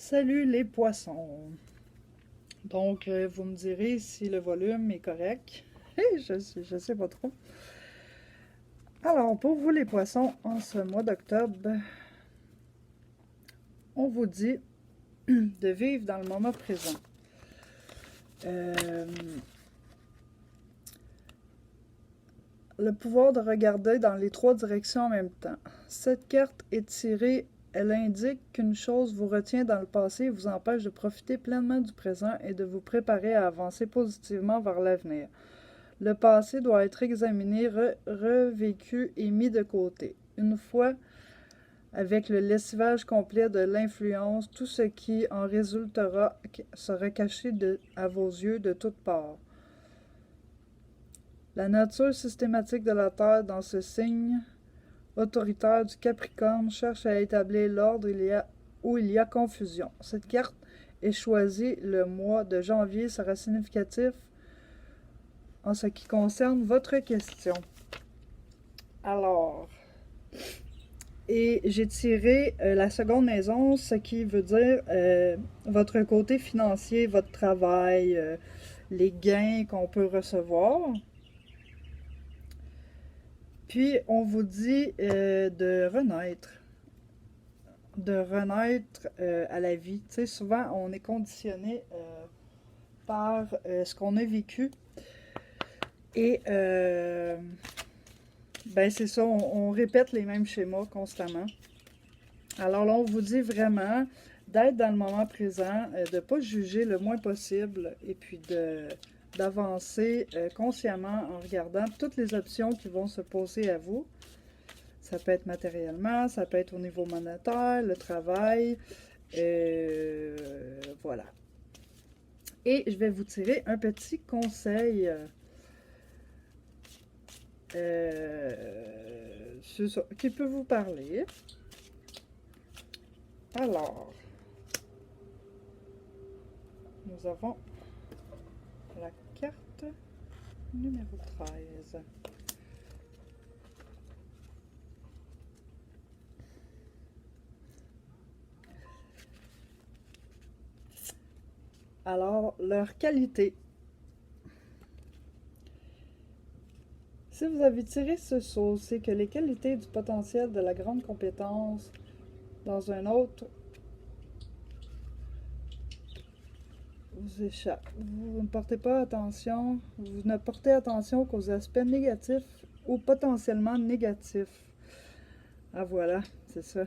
Salut les poissons. Donc, vous me direz si le volume est correct. Je sais pas trop. Alors, pour vous les poissons, en ce mois d'octobre, on vous dit de vivre dans le moment présent. Euh, le pouvoir de regarder dans les trois directions en même temps. Cette carte est tirée. Elle indique qu'une chose vous retient dans le passé et vous empêche de profiter pleinement du présent et de vous préparer à avancer positivement vers l'avenir. Le passé doit être examiné, revécu et mis de côté. Une fois avec le lessivage complet de l'influence, tout ce qui en résultera sera caché à vos yeux de toutes parts. La nature systématique de la Terre dans ce signe autoritaire du Capricorne cherche à établir l'ordre où il y a confusion. Cette carte est choisie le mois de janvier sera significatif en ce qui concerne votre question. Alors, et j'ai tiré la seconde maison, ce qui veut dire votre côté financier, votre travail, les gains qu'on peut recevoir. Puis, on vous dit de renaître à la vie. Tu sais, souvent, on est conditionné par ce qu'on a vécu. Et, ben c'est ça, on répète les mêmes schémas constamment. Alors là, on vous dit vraiment d'être dans le moment présent, de ne pas juger le moins possible et puis d'avancer consciemment en regardant toutes les options qui vont se poser à vous. Ça peut être matériellement, ça peut être au niveau monétaire, le travail, voilà. Et je vais vous tirer un petit conseil. C'est ça, qui peut vous parler. Alors, nous avons la carte numéro 13. Alors, leur qualité. Si vous avez tiré ce saut, c'est que les qualités du potentiel de la grande compétence dans un autre vous échappent. Vous ne portez pas attention, vous ne portez attention qu'aux aspects négatifs ou potentiellement négatifs. Ah voilà, c'est ça.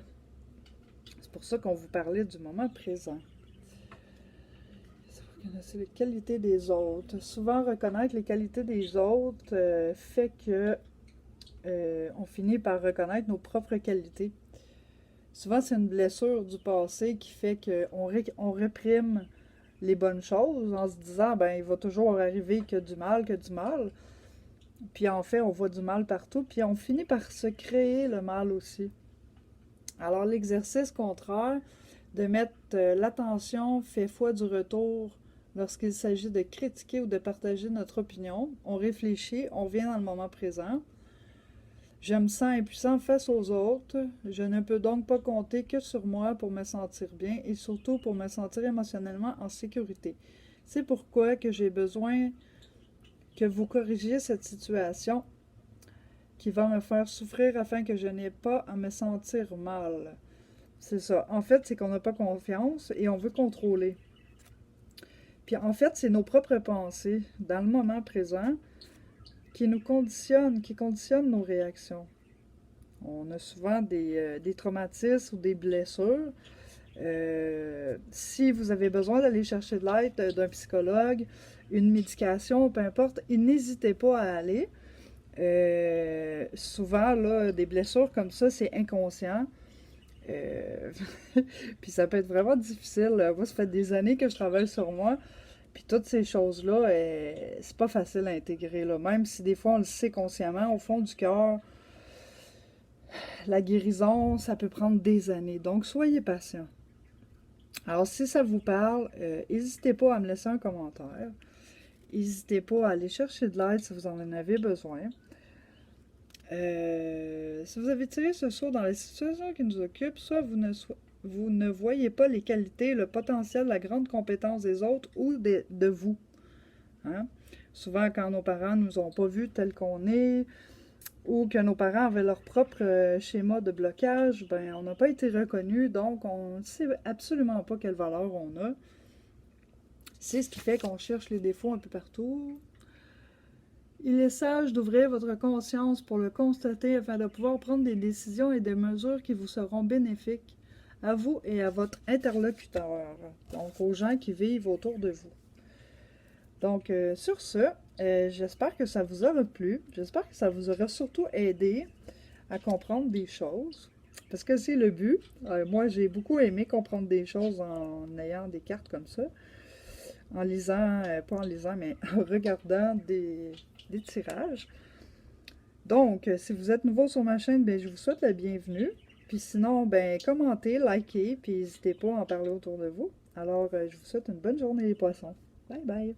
C'est pour ça qu'on vous parlait du moment présent. C'est les qualités des autres. Souvent, reconnaître les qualités des autres fait que on finit par reconnaître nos propres qualités. Souvent, c'est une blessure du passé qui fait qu'on réprime les bonnes choses en se disant, ben, il va toujours arriver que du mal, que du mal. Puis en fait, on voit du mal partout, puis on finit par se créer le mal aussi. Alors, l'exercice contraire, de mettre l'attention fait foi du retour lorsqu'il s'agit de critiquer ou de partager notre opinion. On réfléchit, on vient dans le moment présent. Je me sens impuissant face aux autres. Je ne peux donc pas compter que sur moi pour me sentir bien et surtout pour me sentir émotionnellement en sécurité. C'est pourquoi que j'ai besoin que vous corrigiez cette situation qui va me faire souffrir afin que je n'ai pas à me sentir mal. C'est ça. En fait, c'est qu'on n'a pas confiance et on veut contrôler. Puis en fait, c'est nos propres pensées dans le moment présent qui nous conditionnent, qui conditionnent nos réactions. On a souvent des traumatismes ou des blessures. Si vous avez besoin d'aller chercher de l'aide d'un psychologue, une médication, peu importe, n'hésitez pas à aller. Souvent, là, des blessures comme ça, c'est inconscient. Euh, Puis ça peut être vraiment difficile. Moi, ça fait des années que je travaille sur moi. Puis toutes ces choses-là, c'est pas facile à intégrer, là. Même si des fois on le sait consciemment, au fond du cœur, la guérison, ça peut prendre des années. Donc soyez patient. Alors si ça vous parle, n'hésitez pas à me laisser un commentaire. N'hésitez pas à aller chercher de l'aide si vous en avez besoin. Si vous avez tiré ce sort dans la situation qui nous occupe, soit vous ne voyez pas les qualités, le potentiel, la grande compétence des autres ou de vous. Hein? Souvent, quand nos parents ne nous ont pas vus tel qu'on est, ou que nos parents avaient leur propre schéma de blocage, ben on n'a pas été reconnus, donc on ne sait absolument pas quelle valeur on a. C'est ce qui fait qu'on cherche les défauts un peu partout. Il est sage d'ouvrir votre conscience pour le constater afin de pouvoir prendre des décisions et des mesures qui vous seront bénéfiques à vous et à votre interlocuteur, donc aux gens qui vivent autour de vous. Donc, sur ce, j'espère que ça vous aura plu. J'espère que ça vous aura surtout aidé à comprendre des choses, parce que c'est le but. Moi, j'ai beaucoup aimé comprendre des choses en ayant des cartes comme ça, en lisant, pas en lisant, mais en regardant des tirages. Donc, si vous êtes nouveau sur ma chaîne, ben, je vous souhaite la bienvenue. Puis sinon, ben, commentez, likez, puis n'hésitez pas à en parler autour de vous. Alors, je vous souhaite une bonne journée les poissons. Bye bye!